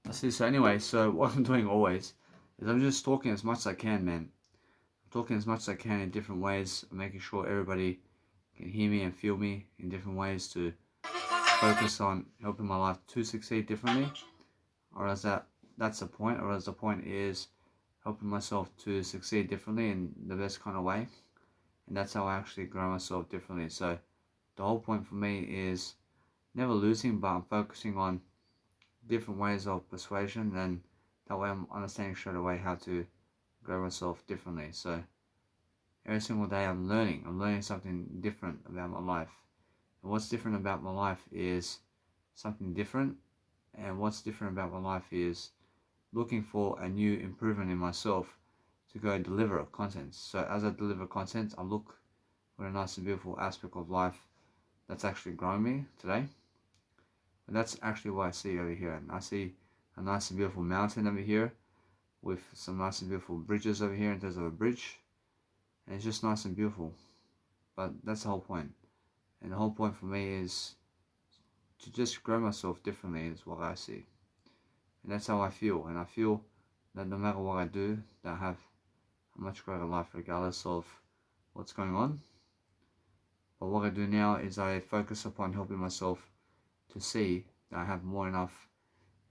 I see. So anyway, so what I'm doing always is I'm just talking as much as I can, man. I'm talking as much as I can in different ways, making sure everybody can hear me and feel me in different ways to focus on helping my life to succeed differently. Or is that's the point, or as the point is helping myself to succeed differently in the best kind of way. And that's how I actually grow myself differently. So the whole point for me is never losing, but I'm focusing on different ways of persuasion, and that way I'm understanding straight away how to grow myself differently. So every single day I'm learning. I'm learning something different about my life. And what's different about my life is something different. And what's different about my life is looking for a new improvement in myself to go and deliver content. So as I deliver content, I look for a nice and beautiful aspect of life that's actually growing me today. And that's actually what I see over here. And I see a nice and beautiful mountain over here with some nice and beautiful bridges over here in terms of a bridge. And it's just nice and beautiful. But that's the whole point. And the whole point for me is to just grow myself differently is what I see. And that's how I feel. And I feel that no matter what I do, that I have a much greater life regardless of what's going on. But what I do now is I focus upon helping myself to see that I have more enough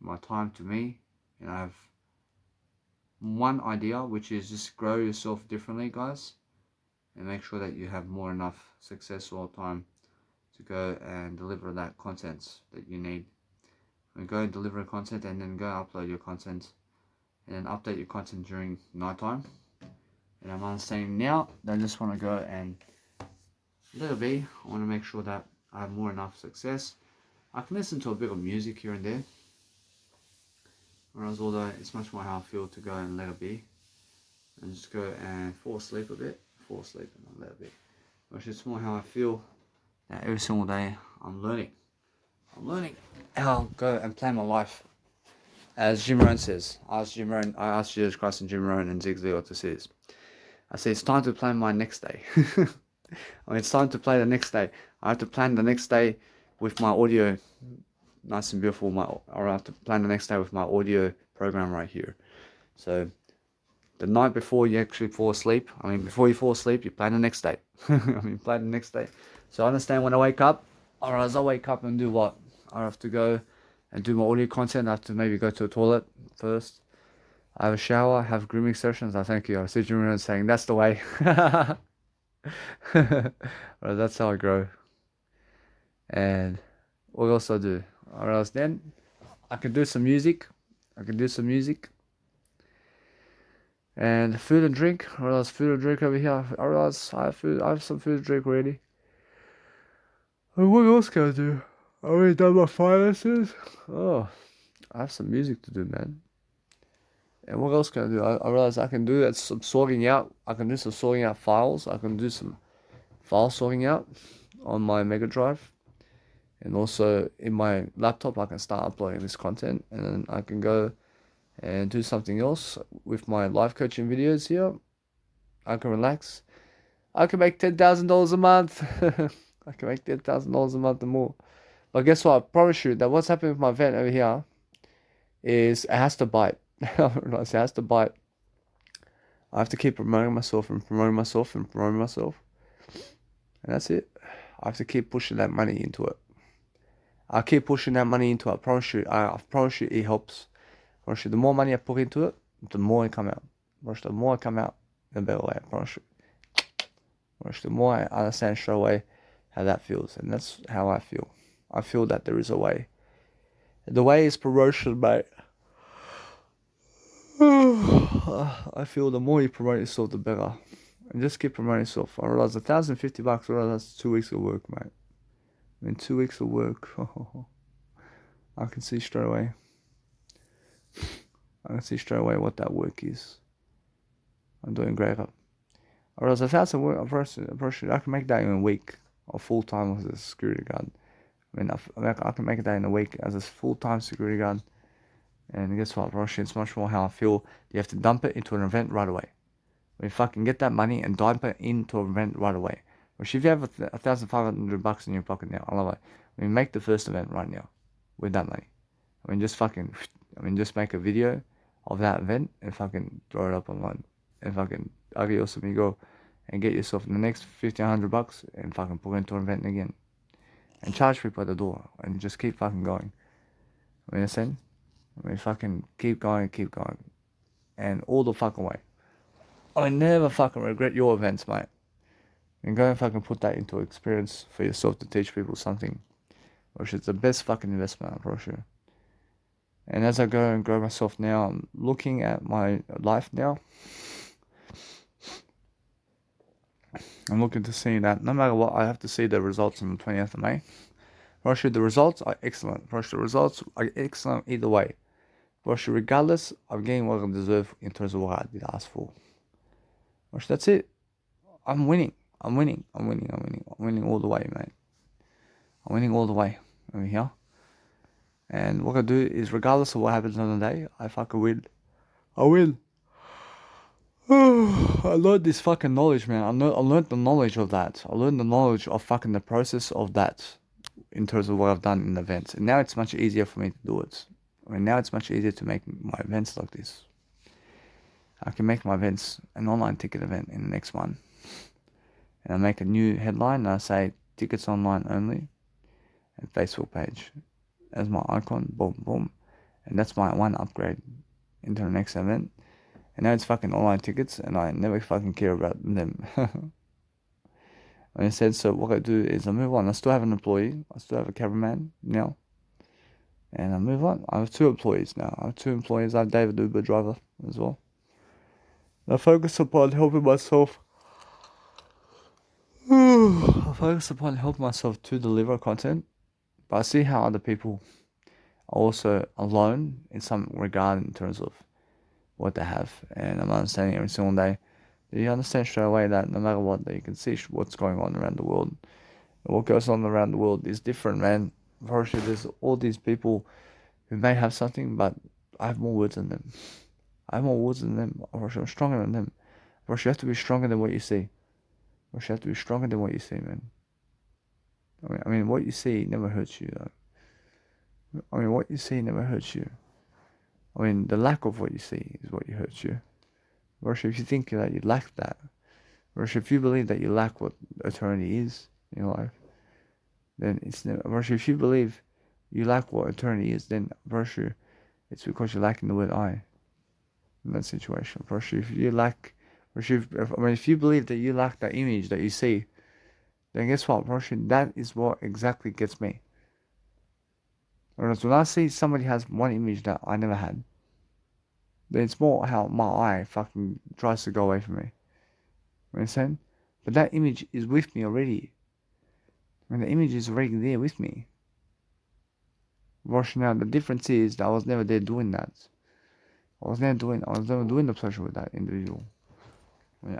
my time to me, and I have one idea, which is just grow yourself differently, guys, and make sure that you have more enough success all the time to go and deliver that content that you need. And go and deliver content, and then go upload your content, and then update your content during nighttime. And I'm understanding now that I just want to go and let it be. I want to make sure that I have more enough success. I can listen to a bit of music here and there, whereas although it's much more how I feel to go and let it be and just go and fall asleep a bit, fall asleep and not let it be. Which is more how I feel that every single day I'm learning. I'm learning how I'll go and plan my life. As Jim Rohn says, I asked Jesus Christ and Jim Rohn and Zig Ziglar to say this. I say it's time to plan my next day. I mean, it's time to play the next day. I have to plan the next day with my audio nice and beautiful, or I have to plan the next day with my audio program right here. So the night before you actually fall asleep, before you fall asleep, you plan the next day. Plan the next day. So I understand when I wake up, or as I wake up and do what? I have to go and do my audio content. I have to maybe go to the toilet first. I have a shower, have grooming sessions. I thank you. I see you saying that's the way. Well, that's how I grow. And what else I do? Or else then I can do some music. And food and drink. Or else food and drink over here. Or else I have some food and drink ready. And what else can I do? I already done my finances. Oh, I have some music to do, man. And what else can I do? I realize I can do some sorting out. I can do some sorting out files. I can do some file sorting out on my Mega Drive. And also in my laptop, I can start uploading this content. And then I can go and do something else with my life coaching videos here. I can relax. I can make $10,000 a month. I can make $10,000 a month and more. But guess what? I promise you that what's happening with my vent over here is it has to bite. It has to bite. I have to keep promoting myself and promoting myself and promoting myself. And that's it. I have to keep pushing that money into it. I keep pushing that money into it. I promise you it helps. I promise you, the more money I put into it, the more I come out. The more I come out, the better way. I promise you. The more I understand straight away how that feels. And that's how I feel. I feel that there is a way. The way is promotion, mate. I feel the more you promote yourself, the better. And just keep promoting yourself. I realize $1,050, I realize that's 2 weeks of work, mate. 2 weeks of work. I can see straight away. What that work is. I'm doing great. I realize $1,000 I can make that in a week, or full time as a security guard. I can make that in a week as a full time security guard. And guess what, Roshi? It's much more how I feel. You have to dump it into an event right away. We fucking get that money and dump it into an event right away. Which if you have $1,500 in your pocket now, I love it. Make the first event right now with that money. Just fucking I mean, just make a video of that event and fucking throw it up online. And fucking adios amigo, and get yourself in the next $1,500 and fucking put into an event again. And charge people at the door and just keep fucking going. I mean, fucking keep going. And all the fucking way. I never fucking regret your events, mate. And go and fucking put that into experience for yourself to teach people something. Which is the best fucking investment, I'm pretty sure. And as I go and grow myself now, I'm looking at my life now. I'm looking to see that no matter what, I have to see the results on the 20th of May. Russia, the results are excellent. Russia, the results are excellent either way. Russia, regardless, I'm getting what I deserve in terms of what I did ask for. Russia, that's it. I'm winning all the way, mate. I'm winning all the way over here. And what I do is, regardless of what happens on the day, I fucking win. I win. I learned this fucking knowledge, man. I learned the knowledge of that. I learned the knowledge of fucking the process of that in terms of what I've done in events. And now it's much easier for me to do it. I mean, now it's much easier to make my events like this. I can make my events an online ticket event in the next one. And I make a new headline and I say tickets online only and Facebook page as my icon, boom, boom. And that's my one upgrade into the next event. And now it's fucking online tickets and I never fucking care about them. I said, so what I do is I move on. I still have an employee. I still have a cameraman now. And I move on. I have 2 employees now. I have David, Uber driver as well. I focus upon helping myself. I focus upon helping myself to deliver content. But I see how other people are also alone in some regard in terms of what they have. And I'm understanding every single day. You understand straight away that no matter what, that you can see what's going on around the world. And what goes on around the world is different, man. For sure, there's all these people who may have something, but I have more words than them. For sure, I'm stronger than them. For sure, you have to be stronger than what you see. For sure, you have to be stronger than what you see, man. I mean, what you see never hurts you, though. What you see never hurts you. The lack of what you see is what hurts you. Worship, if you think that you lack that, worship, if you believe that you lack what eternity is in your life, then it's never, worship, if you believe you lack what eternity is, then worship, it's because you're lacking the word I in that situation. Worship, if you lack, worship, if you believe that you lack that image that you see, then guess what, worship, that is what exactly gets me. Whereas when I see somebody has one image that I never had, then it's more how my eye fucking tries to go away from me. You understand? But that image is with me already. The image is already there with me. Now, the difference is that I was never there doing that. I was never doing the pleasure with that individual.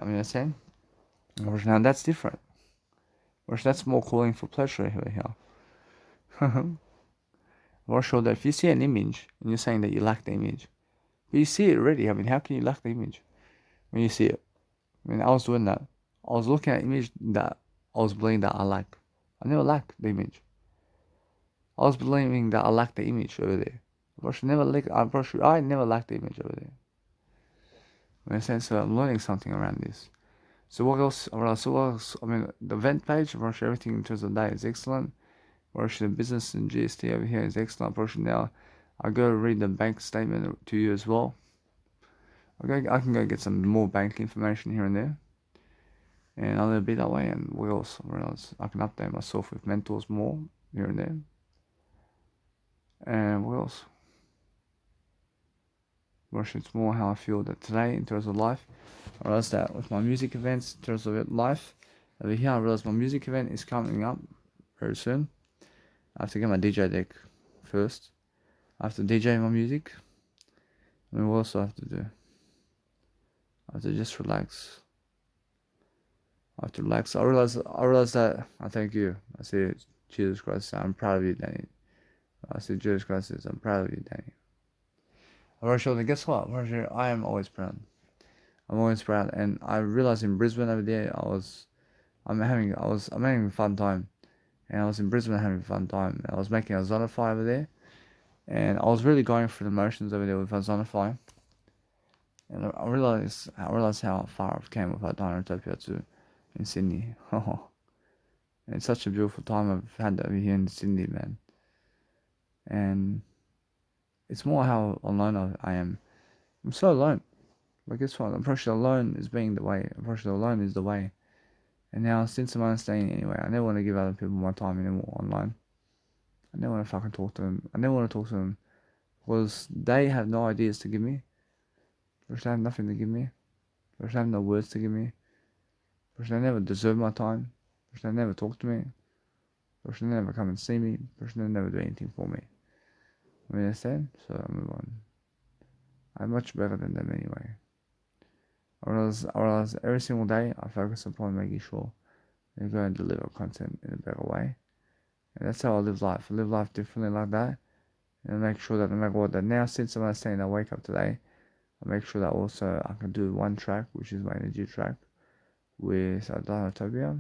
Understand? Now that's different. That's more calling for pleasure here. Sure that if you see an image and you're saying that you lack the image, but you see it already. How can you lack the image when you see it? I was doing that. I was looking at image that I was believing that I lack. I never lacked the image. I was believing that I lacked the image over there. I never lacked the image over there. So I'm learning something around this. So what else? The event page, everything in terms of that is excellent. The business and GST over here is excellent. Now, I'll go read the bank statement to you as well. I can go get some more bank information here and there. And I'll be that way. And what else? I can update myself with mentors more here and there. And what else? It's more how I feel that today in terms of life. I realized that with my music events in terms of life. Over here, I realized my music event is coming up very soon. I have to get my DJ deck first. I have to DJ my music. And what else do I have to do? I have to just relax. I have to relax. I realize that. I thank you. I say, Jesus Christ, I'm proud of you, Danny. I say, Jesus Christ, I'm proud of you, Danny. Rochelle, guess what? Rochelle, I am always proud. I'm always proud. And I realized in Brisbane over there, I'm having a fun time. And I was in Brisbane having a fun time. I was making a Zonify over there. And I was really going through the motions over there with Zonify. And I realized how far I've came with Dinotopia too in Sydney. And it's such a beautiful time I've had over here in Sydney, man. And it's more how alone I am. I'm so alone. But guess what? I'm pretty sure alone is being the way. I'm pretty sure alone is the way. And now, since I'm understanding anyway, I never want to give other people my time anymore online. I never want to fucking talk to them. I never want to talk to them because they have no ideas to give me. Because they have nothing to give me. Because they have no words to give me. Because they never deserve my time. Because they never talk to me. Because they never come and see me. Because they never do anything for me. You understand? So I move on. I'm much better than them anyway. Or else every single day I focus upon making sure they go and deliver content in a better way. And that's how I live life. I live life differently like that. And I make sure that no matter what, that now since I'm saying I wake up today, I make sure that also I can do one track, which is my energy track, with Dinotopia.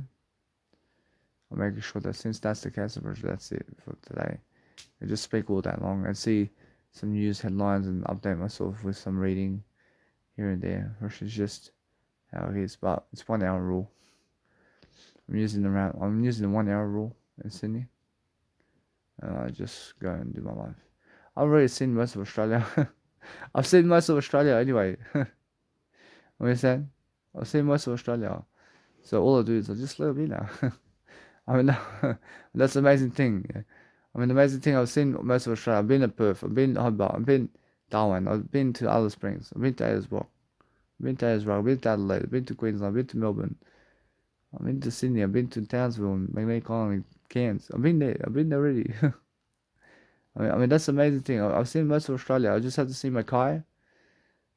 I'm making sure that since that's the case, that's it for today. I just speak all day long and see some news headlines and update myself with some reading here and there, which is just how it is. But it's 1 hour rule. I'm using the 1 hour rule in Sydney. And I just go and do my life. I've already seen most of Australia. I've seen most of Australia anyway. What are you saying? I've seen most of Australia. So all I do is I just let it be now. I mean, that's the amazing thing. Yeah. I mean, the amazing thing, I've seen most of Australia. I've been to Perth, I've been to Hobart, I've been Darwin, I've been to Alice Springs, I've been to Ayers Rock, I've been to Ayers Rock, I've been to Adelaide, I've been to Queensland, I've been to Melbourne, I've been to Sydney, I've been to Townsville, Magnetic Colony, Cairns. I've been there already. I mean, that's the amazing thing. I've seen most of Australia. I just have to see Mackay.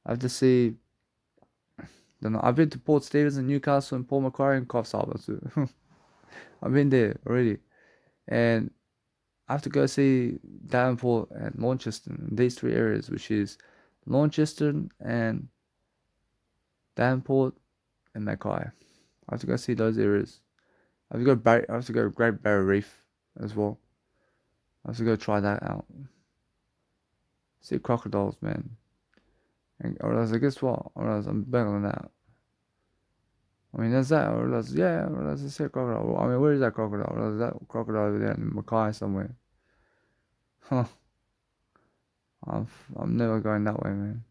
I have to see. Don't know. I've been to Port Stephens and Newcastle and Paul Macquarie and Coffs Harbour too. I've been there already, and I have to go see Devonport and Launceston. These three areas, which is Launceston and Devonport and Mackay. I have to go see those areas. I have to go Great Barrier Reef as well. I have to go try that out. See crocodiles, man. Or else, guess what? Or else I'm better than that. I mean, that's that. Or else, yeah, or else it's a crocodile. I mean, where is that crocodile? Or else that crocodile over there in Mackay somewhere. Huh. I'm never going that way, man.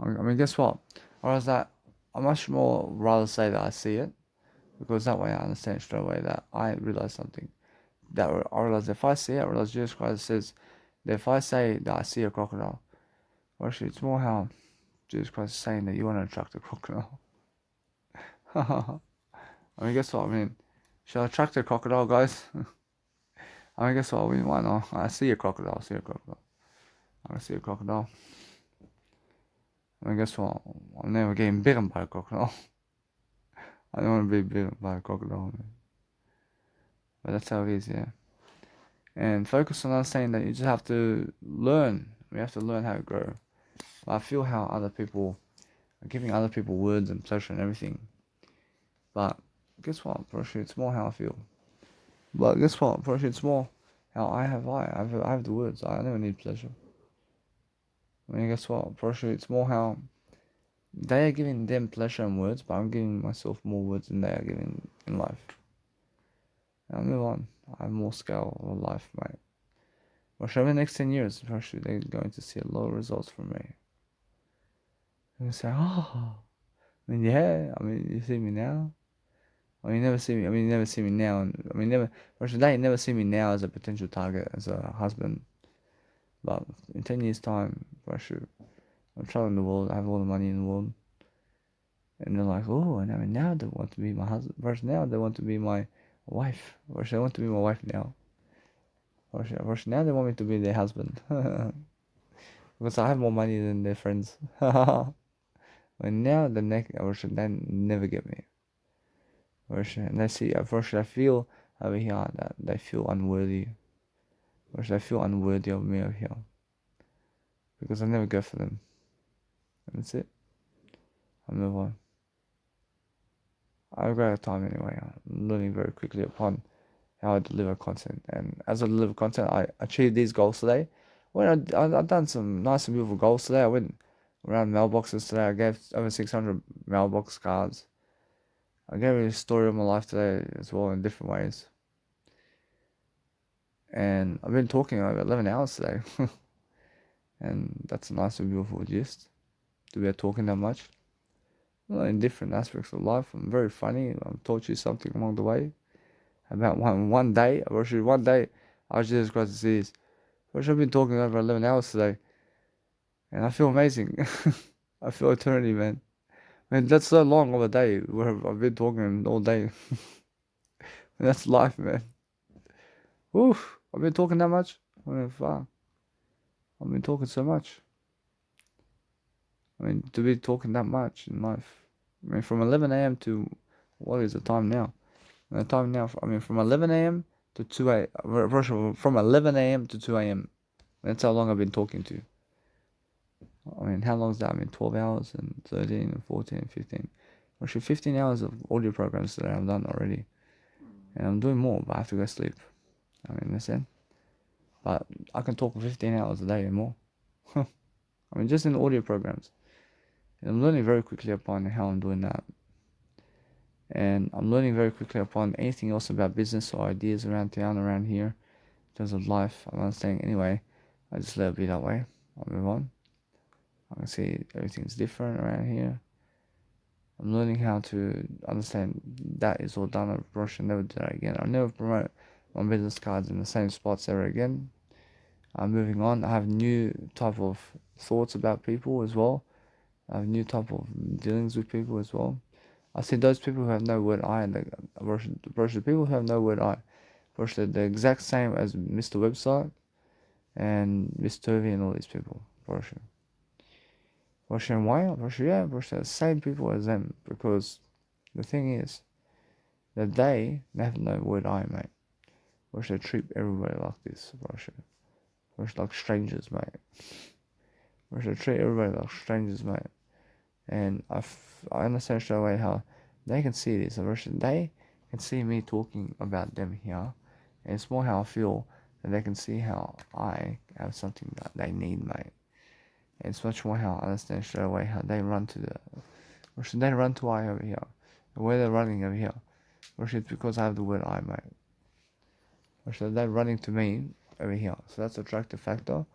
I mean, guess what? Or else that, I much more rather say that I see it, because that way I understand straight away that I realize something. That I realize if I see it, I realize Jesus Christ says that if I say that I see a crocodile, well, actually, it's more how Jesus Christ is saying that you want to attract a crocodile. I mean, guess what? I mean, shall I attract a crocodile, guys? I mean, guess what? I mean, why not? I see a crocodile. I see a crocodile. I see a crocodile. I mean, guess what? I'm never getting bitten by a crocodile. I don't want to be bitten by a crocodile, man. But that's how it is, yeah. And focus on understanding that you just have to learn. We have to learn how to grow. I feel how other people are giving other people words and pleasure and everything. But guess what? Probably it's more how I feel. But guess what? Probably it's more how I have the words. I never need pleasure. I mean, guess what? Probably it's more how they are giving them pleasure and words, but I'm giving myself more words than they are giving in life. I'll move on. I have more scale of life, mate. Watch over the next 10 years, probably they're going to see a lot of results from me. And say, oh, I mean, yeah, I mean, you see me now. I mean, you never see me. I mean, you never see me now. And I mean, never. Actually, they never see me now as a potential target, as a husband. But in 10 years' time, actually, I'm traveling the world. I have all the money in the world, and they're like, oh, and I mean, now they want to be my husband. First, now they want to be my wife. First, they want to be my wife now. First, now they want me to be their husband. Because I have more money than their friends. But now the next, they never get me. And I feel over here that they feel unworthy. They feel unworthy of me over here. Because I never go for them. And that's it. I move on. I've got time anyway. I'm learning very quickly upon how I deliver content. And as I deliver content, I achieved these goals today. Well, I've done some nice and beautiful goals today. I went around mailboxes today. I gave over 600 mailbox cards. I gave a story of my life today as well in different ways. And I've been talking over 11 hours today. And that's a nice and beautiful gist to be talking that much. Well, in different aspects of life. I'm very funny. I've taught you something along the way. About one day, or actually one day, I was just glad to see this. I've been talking over 11 hours today. And I feel amazing. I feel eternity, man. Man, that's so long of a day where I've been talking all day. That's life, man. Oof, I've been talking that much. I mean, fuck. I've been talking so much. I mean, to be talking that much in life. I mean, from 11 a.m. to what is the time now? The time now, I mean, from 11 a.m. to 2 a.m. From 11 a.m. to 2 a.m. That's how long I've been talking to. I mean, how long is that? I mean, 12 hours and 13 and 14 and 15. Actually, 15 hours of audio programs that I've done already. And I'm doing more, but I have to go sleep. I mean, understand? But I can talk for 15 hours a day and more. I mean, just in audio programs. And I'm learning very quickly upon how I'm doing that. And I'm learning very quickly upon anything else about business or ideas around town, around here, in terms of life. I'm understanding anyway. I just let it be that way. I'll move on. I can see everything's different around here. I'm learning how to understand that is all done. I probably should never do that again. I'll never promote my business cards in the same spots ever again. I'm moving on. I have new type of thoughts about people as well. I have new type of dealings with people as well. I see those people who have no word I and the people who have no word I. Versus the exact same as Mr. Website and Mr. V and all these people. Versus. Versus why? Versus yeah, versus the same people as them. Because the thing is that they have no word I, mate. Versus they treat everybody like this. Versus like strangers, mate. Versus they treat everybody like strangers, mate. And I understand straight away how they can see this. Versus they can see me talking about them here. And it's more how I feel that they can see how I have something that they need, mate. And it's much more how I understand straight away how they run to the, or should they run to I over here, and where they're running over here, or should it's because I have the word I, mate, or should they running to me over here. So that's attractive factor,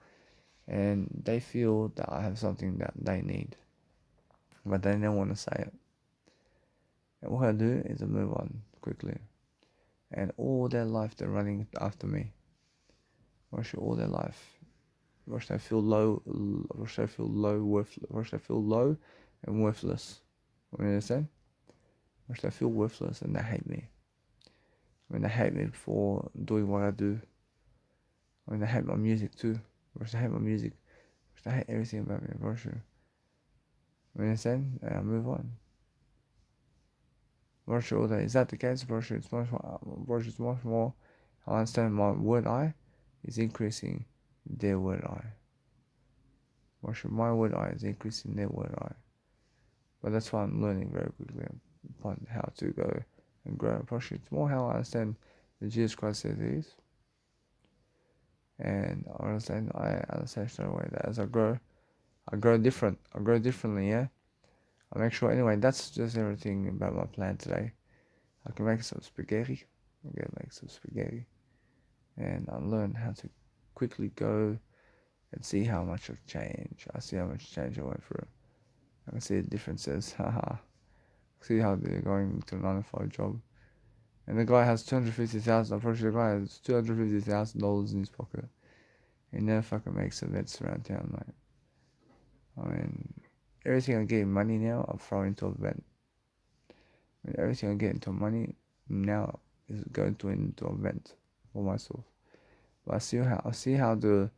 and they feel that I have something that they need, but they don't want to say it. And what I do is I move on quickly, and all their life they're running after me, or should all their life. Or should I feel low? Or should I feel low? Worthless? Or should I feel low and worthless? You understand? Or should I feel worthless and they hate me? When they hate me for doing what I do. When they hate my music too. Or should I hate my music? Or should I hate everything about me? Or should you understand? And I move on. Virtual all day. Is that the case? Virtual it's much more. Virtual is much more. I understand my word I is increasing their word I. Virtual my word I is increasing their word I. But that's why I'm learning very quickly upon how to go and grow. Probably it's more how I understand the Jesus Christ as it is. And I understand straight away that as I grow different. I grow differently, yeah. I make sure anyway, that's just everything about my plan today. I can make some spaghetti. I'm gonna make some spaghetti. And I learn how to quickly go and see how much I've changed. I see how much change I went through. I can see the differences. Haha. See how they're going to a 9 to 5 job. And the guy has 250,000. I'm pretty sure the guy has $250,000 in his pocket. He never fucking makes events around town, mate. I mean, everything I get in money now, I'm throwing into an event. I mean, everything I get into money now is going to into an event for myself. But I see how the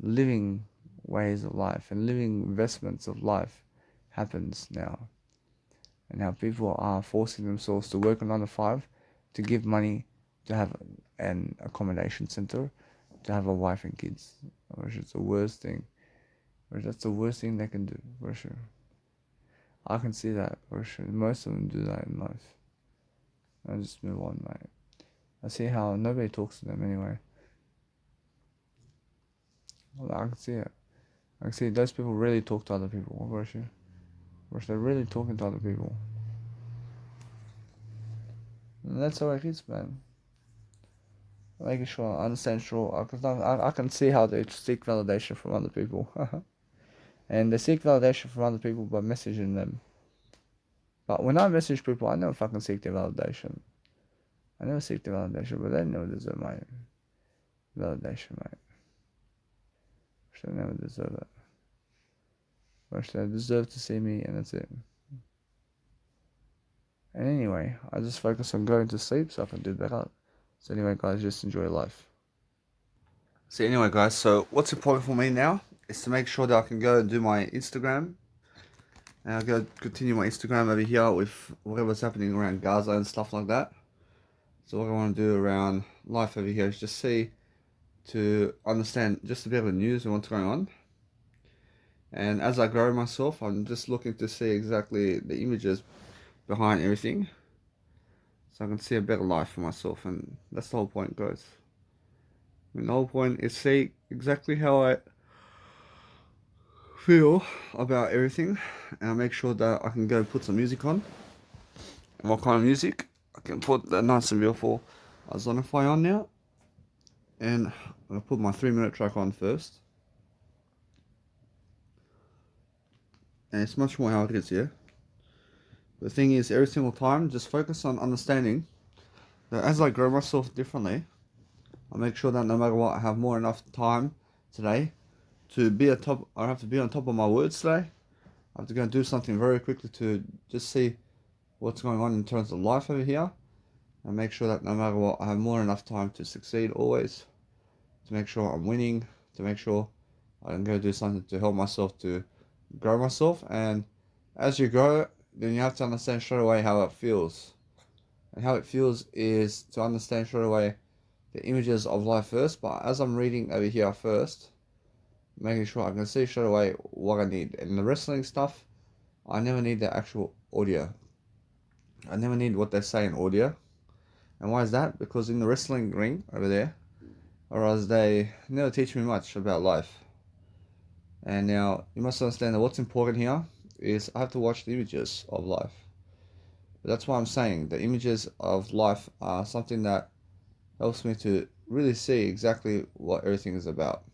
living ways of life and living investments of life happens now, and how people are forcing themselves to work a 9 to 5 to give money to have an accommodation center, to have a wife and kids, which is the worst thing. Which that's the worst thing they can do, for sure. I can see that, for sure. Most of them do that in life. I just move on, mate. I see how nobody talks to them anyway. Well, I can see it. I can see those people really talk to other people. What about you? They're really talking to other people. And that's how it is, man. Making sure I understand, I can see how they seek validation from other people. And they seek validation from other people by messaging them. But when I message people, I never fucking seek their validation. I never seek their validation, but they never deserve my validation, mate. They never deserve it. But they deserve to see me, and that's it. And anyway, I just focus on going to sleep so I can do better. So anyway, guys, just enjoy life. So anyway, guys, so what's important for me now is to make sure that I can go and do my Instagram. And I'll go continue my Instagram over here with whatever's happening around Gaza and stuff like that. So what I want to do around life over here is just see, to understand just a bit of the news and what's going on. And as I grow myself, I'm just looking to see exactly the images behind everything, so I can see a better life for myself. And that's the whole point, guys. I mean, the whole point is see exactly how I feel about everything, and I make sure that I can go put some music on. And what kind of music? I can put the nice and beautiful Zonify on now, and I'm gonna put my 3-minute track on first. And it's much more how it is here. The thing is, every single time, just focus on understanding that as I grow myself differently, I make sure that no matter what, I have more enough time today to be at top. I have to be on top of my words today. I have to go and do something very quickly to just see what's going on in terms of life over here, and make sure that no matter what, I have more enough time to succeed always, to make sure I'm winning, to make sure I can go do something to help myself to grow myself. And as you grow, then you have to understand straight away how it feels. And how it feels is to understand straight away the images of life first. But as I'm reading over here first, making sure I can see straight away what I need. And the wrestling stuff, I never need the actual audio. I never need what they say in audio. And why is that? Because in the wrestling ring over there, or as they never teach me much about life. And now you must understand that what's important here is I have to watch the images of life. But that's why I'm saying the images of life are something that helps me to really see exactly what everything is about.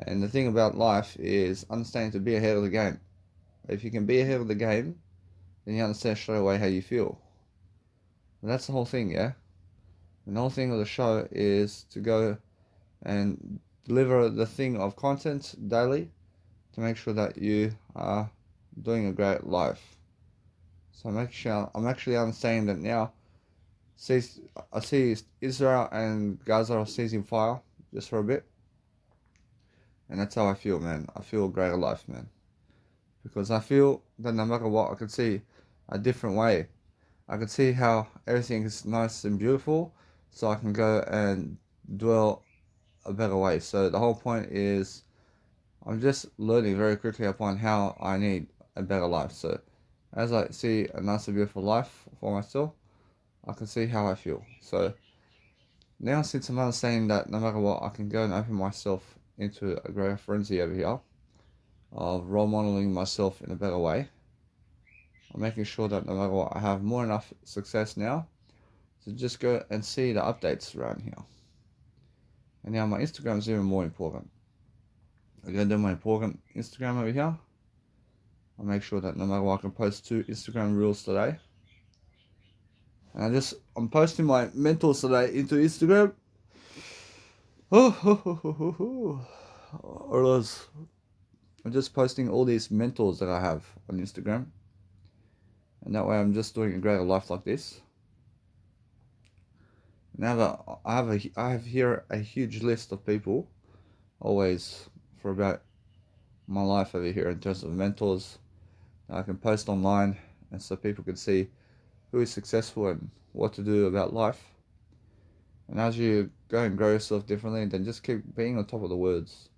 And the thing about life is understanding to be ahead of the game. If you can be ahead of the game, then you understand straight away how you feel. And that's the whole thing, yeah? And the whole thing of the show is to go and deliver the thing of content daily to make sure that you are doing a great life. So I'm actually understanding that now. I see Israel and Gaza are ceasing fire just for a bit, and that's how I feel, man. I feel a greater life, man, because I feel that no matter what, I can see a different way. I can see how everything is nice and beautiful, so I can go and dwell a better way. So the whole point is I'm just learning very quickly upon how I need a better life. So as I see a nice and beautiful life for myself, I can see how I feel. So now, since I'm understanding that no matter what, I can go and open myself into a greater frenzy over here of role modeling myself in a better way, I'm making sure that no matter what, I have more enough success now to just go and see the updates around here. And now my Instagram is even more important. I'm going to do my important Instagram over here. I'll make sure that no matter what, I can post 2 Instagram reels today. And I'm posting my mentors today into Instagram. Or else I'm just posting all these mentors that I have on Instagram. And that way I'm just doing a greater life like this. Now that I have here a huge list of people, always for about my life over here in terms of mentors that I can post online, and so people can see who is successful and what to do about life. And as you go and grow yourself differently, then just keep being on top of the words.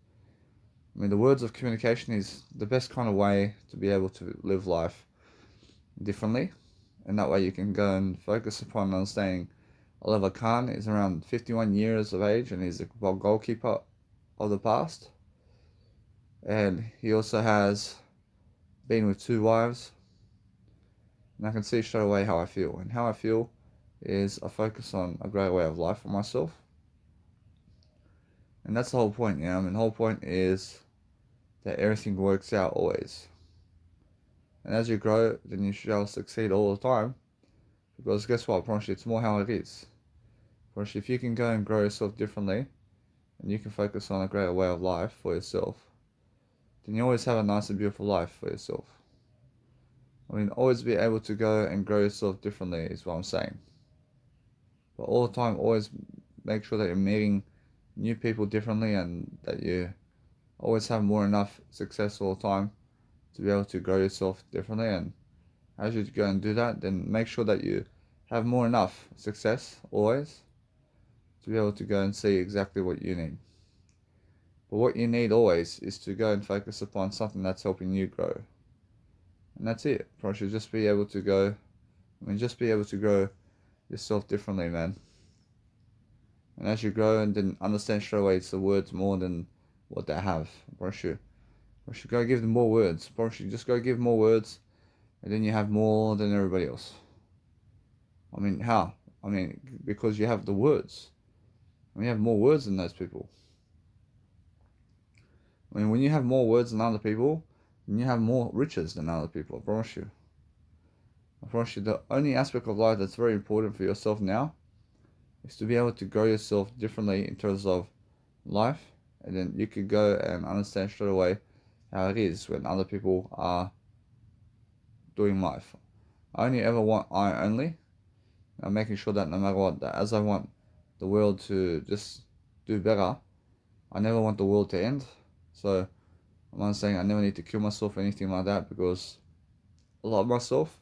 I mean, the words of communication is the best kind of way to be able to live life differently. And that way you can go and focus upon understanding Oliver Kahn is around 51 years of age and he's a goalkeeper of the past. And he also has been with 2 wives. And I can see straight away how I feel. And how I feel is I focus on a great way of life for myself. And that's the whole point, the whole point is that everything works out always. And as you grow, then you shall succeed all the time. Because guess what, I promise you, it's more how it is. I promise you, if you can go and grow yourself differently, and you can focus on a greater way of life for yourself, then you always have a nice and beautiful life for yourself. Always be able to go and grow yourself differently is what I'm saying. But all the time, always make sure that you're meeting new people differently and that you always have more enough success all the time to be able to grow yourself differently. And as you go and do that, then make sure that you have more enough success always to be able to go and see exactly what you need. But what you need always is to go and focus upon something that's helping you grow. And that's it. You should just be able to go, just be able to grow yourself differently, man. And as you grow and then understand straight away it's the words more than what they have. I should go give them more words. I should just go give more words and then you have more than everybody else. How? Because you have the words. You have more words than those people. When you have more words than other people, then you have more riches than other people, I promise you. I promise you, the only aspect of life that's very important for yourself now is to be able to grow yourself differently in terms of life, and then you could go and understand straight away how it is when other people are doing life. I only ever want I only. I'm making sure that no matter what, that as I want the world to just do better, I never want the world to end. So I'm not saying I never need to kill myself or anything like that, because I love myself.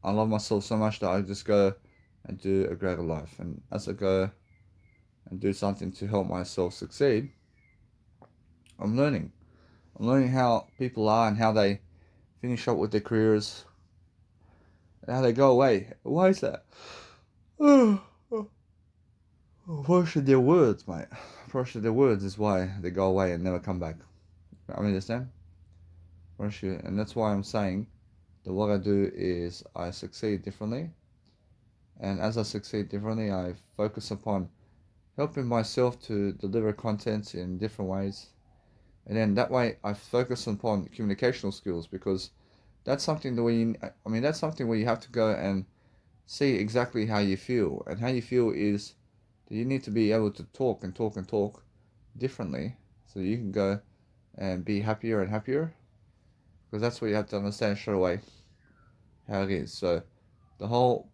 I love myself so much that I just go and do a greater life. And as I go and do something to help myself succeed, I'm learning. I'm learning how people are and how they finish up with their careers and how they go away. Why is that? Portion their words, mate. Portion their words is why they go away and never come back. I understand? And that's why I'm saying that what I do is I succeed differently. And as I succeed differently, I focus upon helping myself to deliver content in different ways. And then that way I focus upon communicational skills, because that's something that's something where you have to go and see exactly how you feel. And how you feel is that you need to be able to talk and talk and talk differently so you can go and be happier and happier, because that's what you have to understand straight away how it is. So the whole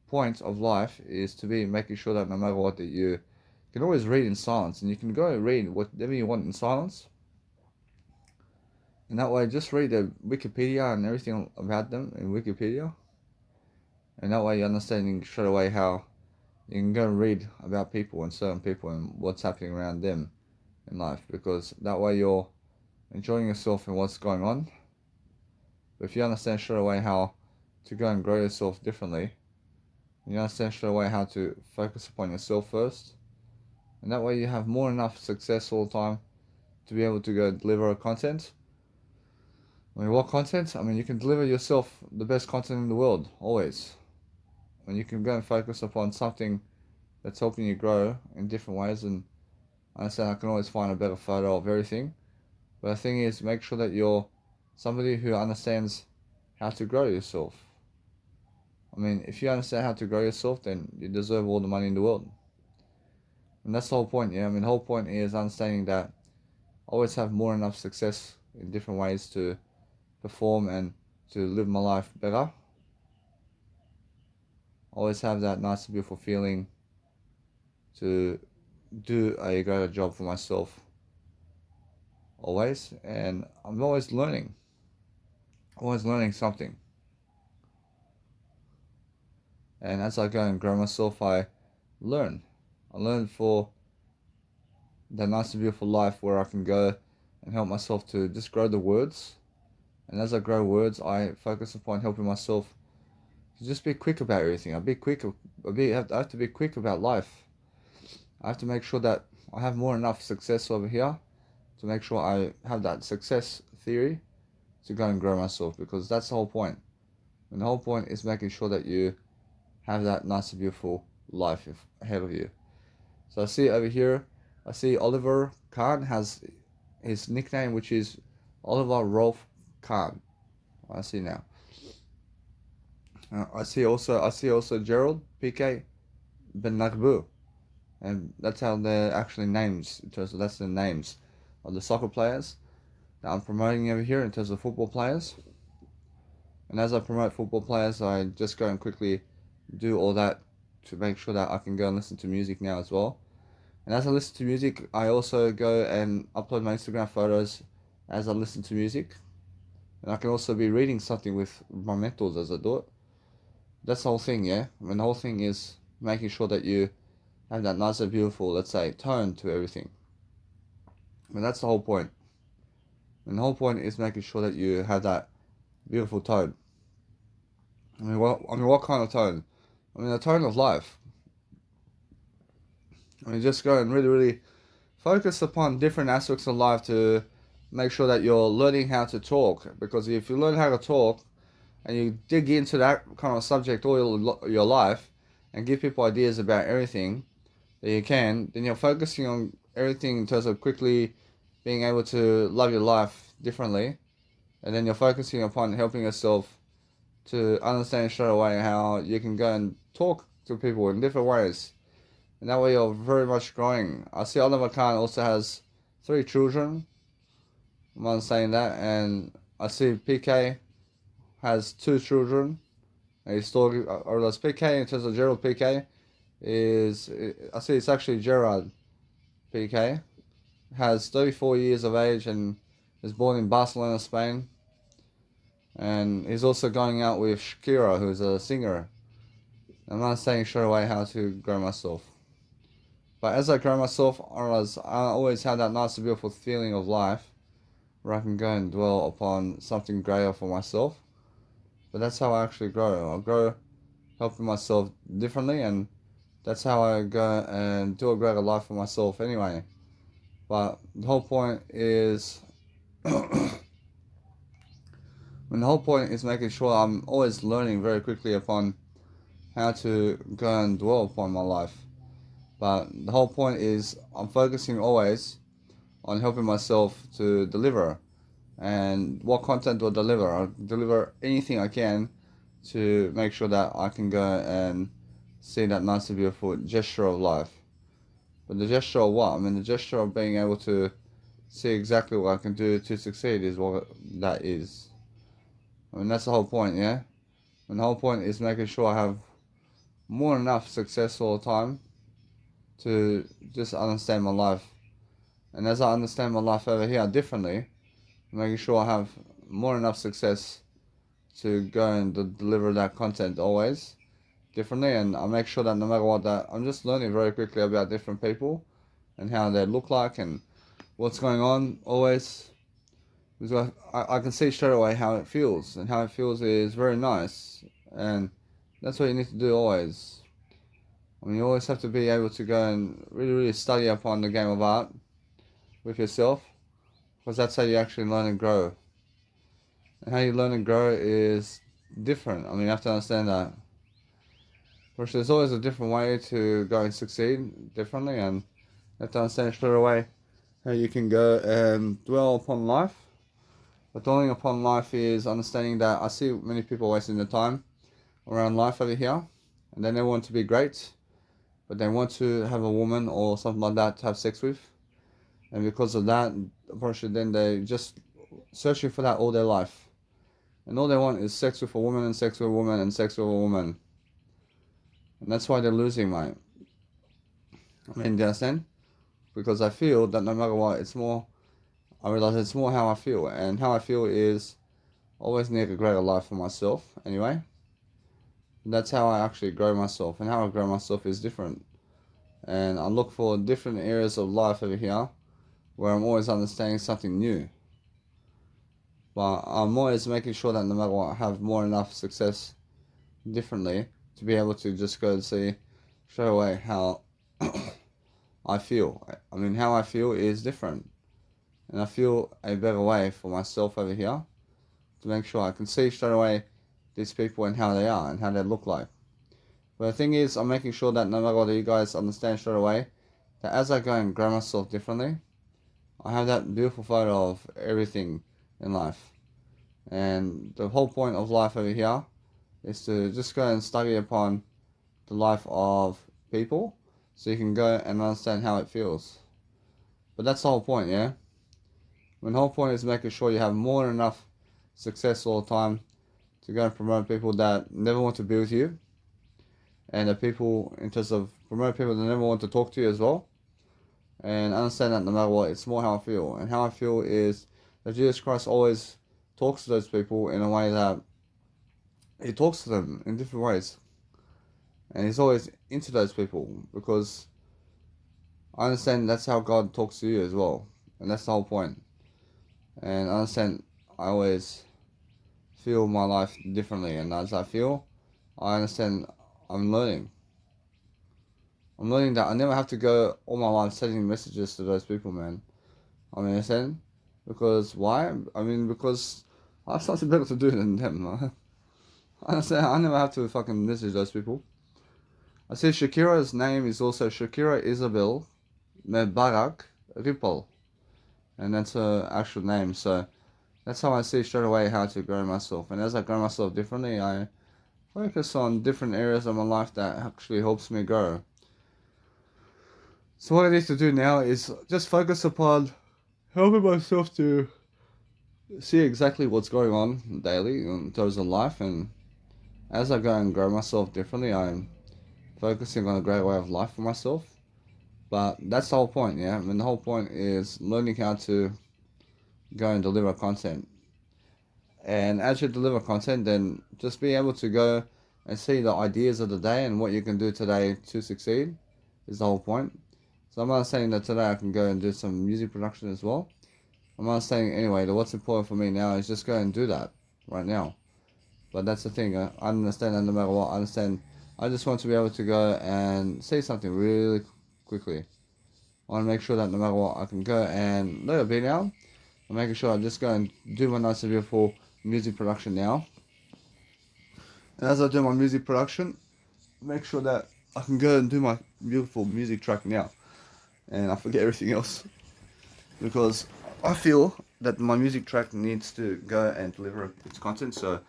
point of life is to be making sure that no matter what, that you can always read in silence, and you can go and read whatever you want in silence. And that way, just read the Wikipedia and everything about them in Wikipedia. And that way you're understanding straight away how you can go and read about people and certain people and what's happening around them in life, because that way you're enjoying yourself and what's going on. But if you understand straight away how to go and grow yourself differently, and you understand straight away how to focus upon yourself first, and that way you have more enough success all the time to be able to go deliver content. What content? You can deliver yourself the best content in the world, always. You can go and focus upon something that's helping you grow in different ways, and I understand I can always find a better photo of everything. But the thing is, make sure that you're somebody who understands how to grow yourself. If you understand how to grow yourself, then you deserve all the money in the world. And that's the whole point, yeah. The whole point is understanding that I always have more enough success in different ways to perform and to live my life better. Always have that nice and beautiful feeling to do a greater job for myself. Always. And I'm always learning. Always learning something. And as I go and grow myself, I learn. I learn for that nice and beautiful life where I can go and help myself to just grow the words. And as I grow words, I focus upon helping myself just be quick about everything. I have to be quick about life. I have to make sure that I have more enough success over here to make sure I have that success theory to go and grow myself, because that's the whole point. And the whole point is making sure that you have that nice and beautiful life ahead of you. So I see over here, I see Oliver Kahn has his nickname, which is Oliver Rolf Kahn. I see now. I see also Gerald PK Ben Nagbu, and that's how they're actually names. So that's the names of the soccer players that I'm promoting over here in terms of football players. And as I promote football players, I just go and quickly do all that to make sure that I can go and listen to music now as well. And as I listen to music, I also go and upload my Instagram photos as I listen to music. And I can also be reading something with my mentors as I do it. That's the whole thing, yeah? I mean, the whole thing is making sure that you have that nice and beautiful, let's say, tone to everything. I mean, that's the whole point. And the whole point is making sure that you have that beautiful tone. I mean, what kind of tone? I mean, the tone of life. I mean, just go and really, really focus upon different aspects of life to make sure that you're learning how to talk. Because if you learn how to talk and you dig into that kind of subject all your life and give people ideas about everything that you can, then you're focusing on everything in terms of quickly being able to love your life differently. And then you're focusing upon helping yourself to understand straight away how you can go and talk to people in different ways. And that way you're very much growing. I see Oliver Kahn also has 3 children. I'm not saying that. And I see PK has 2 children. And he's talking, or that's PK in terms of Gerald PK is, I see it's actually Gerard PK. Has 34 years of age and is born in Barcelona, Spain. And he's also going out with Shakira, who's a singer. I'm not saying straight away how to grow myself. But as I grow myself, I always have that nice and beautiful feeling of life where I can go and dwell upon something greater for myself. But that's how I actually grow. I grow helping myself differently, and that's how I go and do a greater life for myself anyway. But the whole point is And the whole point is making sure I'm always learning very quickly upon how to go and dwell upon my life. But the whole point is I'm focusing always on helping myself to deliver. And what content do I deliver? I'll deliver anything I can to make sure that I can go and see that nice and beautiful gesture of life. But the gesture of what? I mean, the gesture of being able to see exactly what I can do to succeed is what that is. I mean, that's the whole point, yeah? And the whole point is making sure I have more than enough success all the time to just understand my life. And as I understand my life over here differently, making sure I have more than enough success to go and deliver that content always differently. And I make sure that no matter what, that I'm just learning very quickly about different people and how they look like and what's going on always. Because I can see straight away how it feels, and how it feels is very nice. And that's what you need to do always. I mean, you always have to be able to go and really, really study upon the game of art with yourself, because that's how you actually learn and grow. And how you learn and grow is different. I mean, you have to understand that. Which there's always a different way to go and succeed differently, and you have to understand straight away how you can go and dwell upon life. But dwelling upon life is understanding that I see many people wasting their time around life over here, and then they want to be great, but they want to have a woman or something like that to have sex with, and because of that, unfortunately, then they just searching for that all their life, and all they want is sex with a woman and sex with a woman and sex with a woman, and that's why they're losing, mate. I mean, do you understand? Because I feel that no matter what, I realize it's more how I feel, and how I feel is always need a greater life for myself anyway. And that's how I actually grow myself, and how I grow myself is different. And I look for different areas of life over here where I'm always understanding something new. But I'm always making sure that no matter what, I have more than enough success differently to be able to just go and see straight away how I feel. I mean, how I feel is different. And I feel a better way for myself over here to make sure I can see straight away these people and how they are and how they look like. But the thing is, I'm making sure that no matter what you guys understand straight away, that as I go and grow myself differently, I have that beautiful photo of everything in life. And the whole point of life over here is to just go and study upon the life of people so you can go and understand how it feels. But that's the whole point, yeah? The whole point is making sure you have more than enough success all the time to go and promote people that never want to be with you, and the people, in terms of promote people that never want to talk to you as well, and understand that no matter what, it's more how I feel. And how I feel is that Jesus Christ always talks to those people in a way that he talks to them in different ways. And he's always into those people because I understand that's how God talks to you as well. And that's the whole point. And I understand I always feel my life differently. And as I feel, I understand I'm learning. I'm learning that I never have to go all my life sending messages to those people, man. I mean, understand? Because why? I mean, because I have something better to do than them. I understand. I never have to fucking message those people. I see Shakira's name is also Shakira Isabel Mebarak Ripple. And that's her actual name. So that's how I see straight away how to grow myself. And as I grow myself differently, I focus on different areas of my life that actually helps me grow. So what I need to do now is just focus upon helping myself to see exactly what's going on daily in terms of life. And as I go and grow myself differently, I'm focusing on a great way of life for myself. But that's the whole point, yeah? I mean, the whole point is learning how to go and deliver content. And as you deliver content, then just be able to go and see the ideas of the day and what you can do today to succeed is the whole point. So I'm not saying that today I can go and do some music production as well. I'm not saying anyway that what's important for me now is just go and do that right now. But that's the thing, I understand that no matter what, I understand. I just want to be able to go and say something really quickly. I want to make sure that no matter what, I can go and let it be now. I'm making sure I just go and do my nice and beautiful music production now. And as I do my music production, make sure that I can go and do my beautiful music track now. And I forget everything else. Because I feel that my music track needs to go and deliver its content. So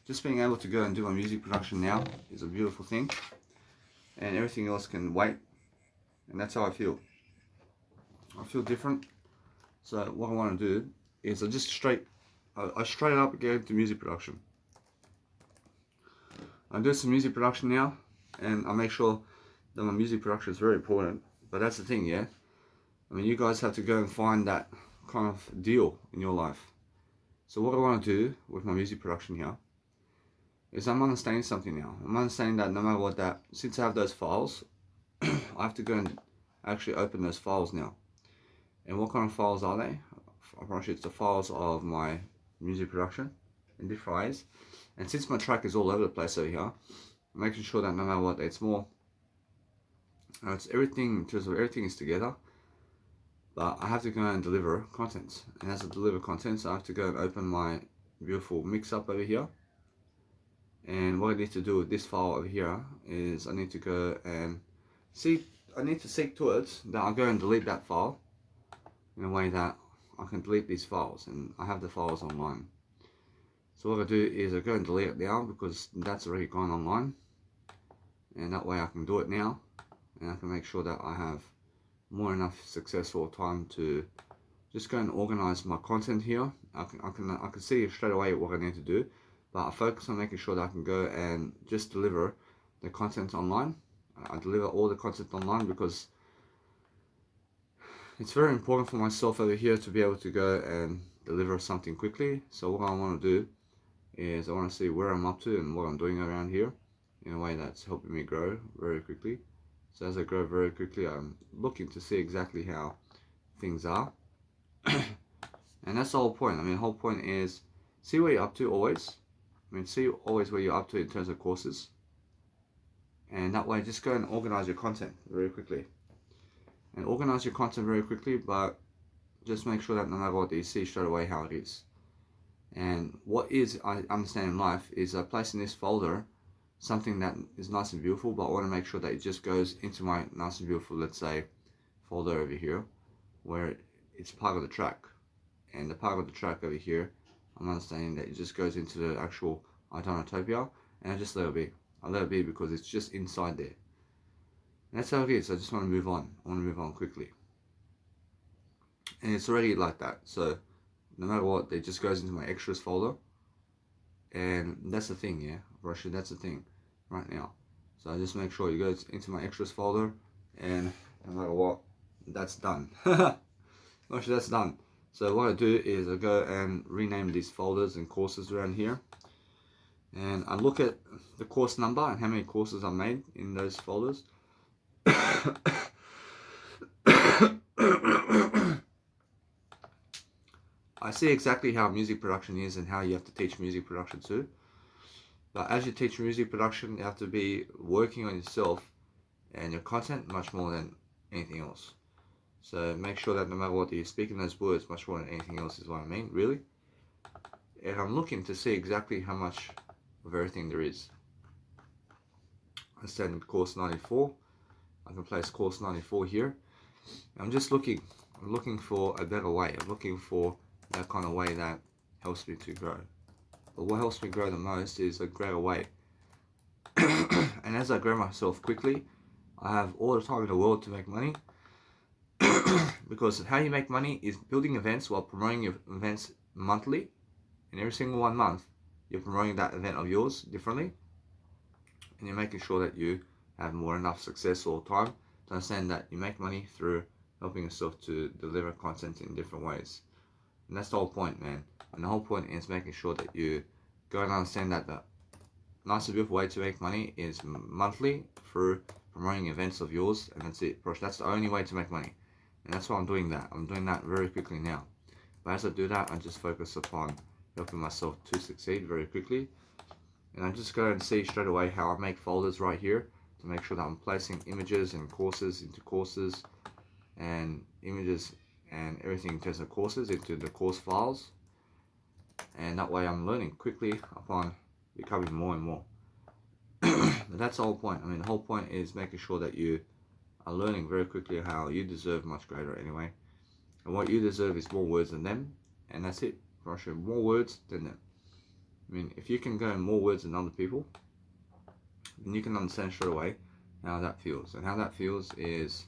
just being able to go and do my music production now is a beautiful thing. And everything else can wait. And that's how I feel. I feel different. So what I want to do is I straight up get into music production. I do some music production now, and I make sure that my music production is very important. But that's the thing, yeah? I mean, you guys have to go and find that kind of deal in your life. So what I want to do with my music production here is I'm understanding something now. I'm understanding that no matter what, that since I have those files, I have to go and actually open those files now. And what kind of files are they? I promise you it's the files of my music production in different ways. And since my track is all over the place over here, I'm making sure that no matter what, it's everything, in terms of everything is together. But I have to go and deliver contents. And as I deliver contents, I have to go and open my beautiful mix up over here. And what I need to do with this file over here is I need to go and see to it that I'll go and delete that file in a way that I can delete these files, and I have the files online. So what I do is I go and delete it now because that's already gone online, and that way I can do it now, and I can make sure that I have more enough successful time to just go and organize my content here. I can see straight away what I need to do, but I focus on making sure that I can go and just deliver the content online. I deliver all the content online because it's very important for myself over here to be able to go and deliver something quickly. So what I want to do is I want to see where I'm up to and what I'm doing around here in a way that's helping me grow very quickly. So as I grow very quickly, I'm looking to see exactly how things are. And that's the whole point. I mean, the whole point is see where you're up to always. I mean, see always where you're up to in terms of courses. And that way, just go and organize your content very quickly. And organize your content very quickly, but just make sure that no matter what, you see straight away how it is. And what is, I understand in life, is I place in this folder something that is nice and beautiful, but I want to make sure that it just goes into my nice and beautiful, let's say, folder over here, where it's part of the track. And the part of the track over here, I'm understanding that it just goes into the actual Idontopia, and I just let it be. I let it be because it's just inside there. And that's how it is. I just want to move on. I want to move on quickly. And it's already like that. So no matter what, it just goes into my extras folder. And that's the thing, yeah, Russia, that's the thing right now. So I just make sure it goes into my extras folder, and no matter what, that's done. Actually, that's done. So what I do is I go and rename these folders and courses around here. And I look at the course number and how many courses I made in those folders. I see exactly how music production is and how you have to teach music production too. But as you teach music production, you have to be working on yourself and your content much more than anything else. So make sure that no matter what, you're speaking those words much more than anything else is what I mean, really. And I'm looking to see exactly how much of everything there is. I said course 94. I can place course 94 here. I'm just looking for a better way. I'm looking for that kind of way that helps me to grow. But what helps me grow the most is a greater way. And as I grow myself quickly, I have all the time in the world to make money. Because how you make money is building events while promoting your events monthly. And every single 1 month, you're promoting that event of yours differently. And you're making sure that you have more enough success all the time to understand that you make money through helping yourself to deliver content in different ways. And that's the whole point, man. And the whole point is making sure that you go and understand that the nice and beautiful way to make money is monthly through promoting events of yours, and that's it. That's the only way to make money. And that's why I'm doing that. I'm doing that very quickly now. But as I do that, I just focus upon helping myself to succeed very quickly. And I just go and see straight away how I make folders right here to make sure that I'm placing images and courses into courses, and images and everything in terms of courses into the course files. And that way I'm learning quickly upon becoming more and more. But that's the whole point. I mean, the whole point is making sure that you are learning very quickly how you deserve much greater anyway. And what you deserve is more words than them. And that's it. Russia, more words than them. I mean, if you can go in more words than other people, then you can understand straight away how that feels. And how that feels is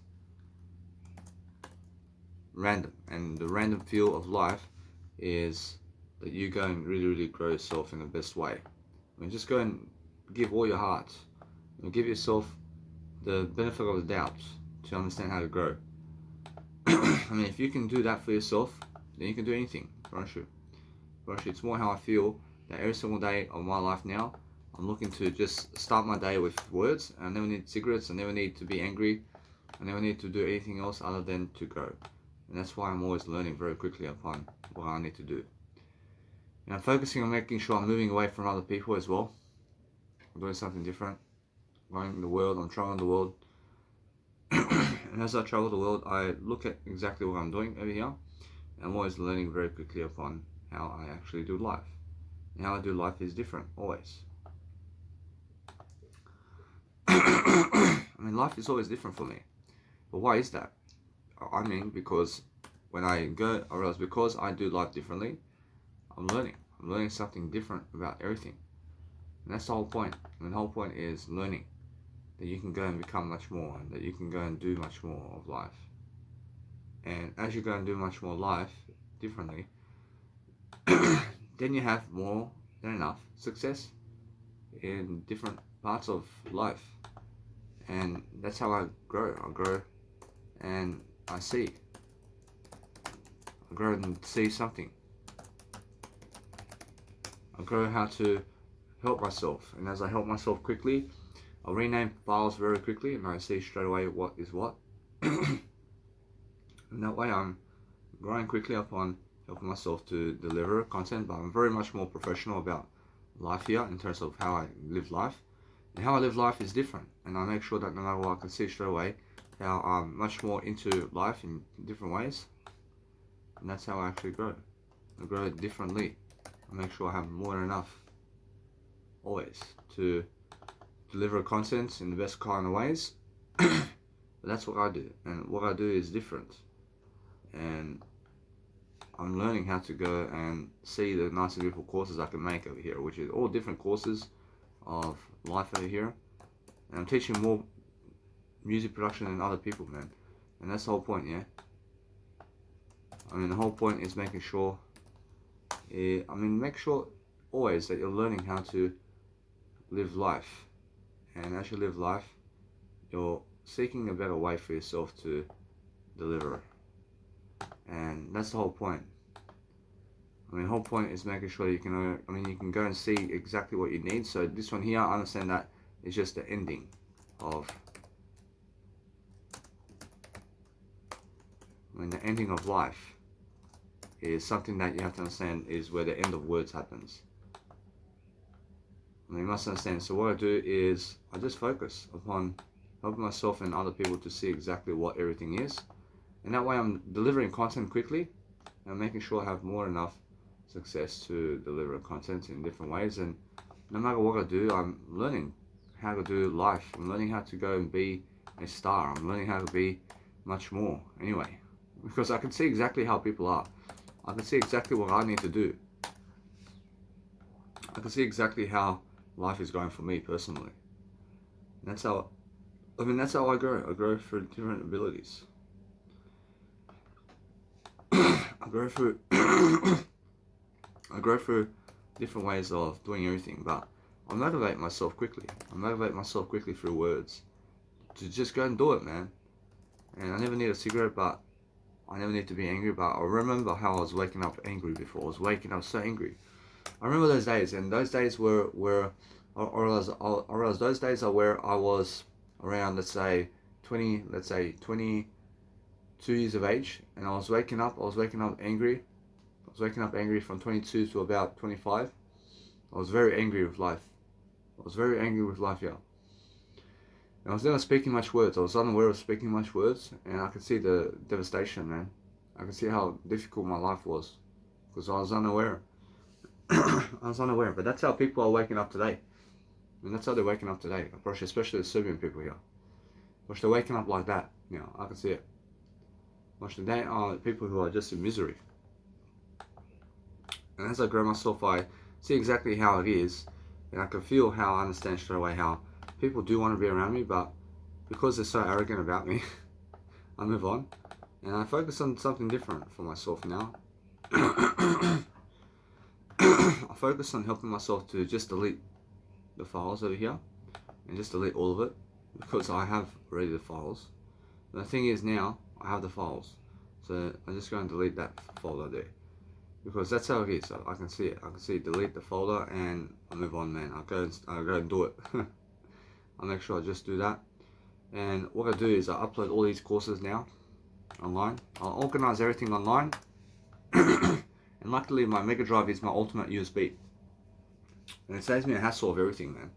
random. And the random feel of life is that you go and really, really grow yourself in the best way. I mean, just go and give all your heart. And give yourself the benefit of the doubt to understand how to grow. I mean, if you can do that for yourself, then you can do anything, aren't you? It's more how I feel that every single day of my life now, I'm looking to just start my day with words. I never need cigarettes, I never need to be angry, I never need to do anything else other than to grow. And that's why I'm always learning very quickly upon what I need to do. And I'm focusing on making sure I'm moving away from other people as well. I'm doing something different. Going the world, I'm traveling the world. And as I travel the world, I look at exactly what I'm doing over here. And I'm always learning very quickly upon how I actually do life. And how I do life is different, always. I mean, life is always different for me. But why is that? I mean, because when I go, I realize because I do life differently, I'm learning. I'm learning something different about everything. And that's the whole point. And the whole point is learning. That you can go and become much more. And that you can go and do much more of life. And as you go and do much more life differently, then you have more than enough success in different parts of life. And that's how I grow. I grow and I see. I grow and see something. I grow how to help myself. And as I help myself quickly, I'll rename files very quickly and I see straight away what is what. And that way I'm growing quickly upon helping myself to deliver content, but I'm very much more professional about life here in terms of how I live life. And how I live life is different, and I make sure that no matter what, I can see straight away how I'm much more into life in different ways, and that's how I actually grow. I grow differently. I make sure I have more than enough, always, to deliver content in the best kind of ways. But that's what I do, and what I do is different. And I'm learning how to go and see the nice and beautiful courses I can make over here, which is all different courses of life over here. And I'm teaching more music production than other people, man. And that's the whole point, yeah? I mean, the whole point is making sure, make sure always that you're learning how to live life. And as you live life, you're seeking a better way for yourself to deliver. And that's the whole point. I mean, the whole point is making sure you can, you can go and see exactly what you need. So this one here, I understand that is just the ending of, the ending of life is something that you have to understand is where the end of words happens. You must understand. So what I do is I just focus upon helping myself and other people to see exactly what everything is. And that way I'm delivering content quickly and making sure I have more than enough success to deliver content in different ways. And no matter what I do, I'm learning how to do life. I'm learning how to go and be a star. I'm learning how to be much more anyway. Because I can see exactly how people are. I can see exactly what I need to do. I can see exactly how life is going for me personally. And that's how, that's how I grow. I grow through different abilities. I grow through I grow through different ways of doing everything, but I motivate myself quickly. I motivate myself quickly through words to just go and do it, man. And I never need a cigarette, but I never need to be angry. But I remember how I was waking up angry before. I was waking up so angry. I remember those days, and those days were those days are where I was around, let's say 22 years of age, and I was waking up angry. I was waking up angry from 22 to about 25. I was very angry with life. Yeah. And I was never speaking much words. I was unaware of speaking much words, and I could see the devastation, man. I could see how difficult my life was, because I was unaware. But that's how people are waking up today. That's how they're waking up today. Especially the Serbian people here. They're waking up like that. I can see it. They are people who are just in misery. And as I grow myself, I see exactly how it is, and I can feel how I understand straight away how people do want to be around me, but because they're so arrogant about me, I move on, and I focus on something different for myself now. I focus on helping myself to just delete the files over here, and just delete all of it, because I have already the files. But the thing is now, I have the files, so I just go and delete that folder there. Because that's how it is. I can see it. I can see delete the folder, and I move on, man. I go and do it. I make sure I just do that. And what I do is I upload all these courses now online. I'll organize everything online. And luckily my Mega Drive is my ultimate USB. And it saves me a hassle of everything, man.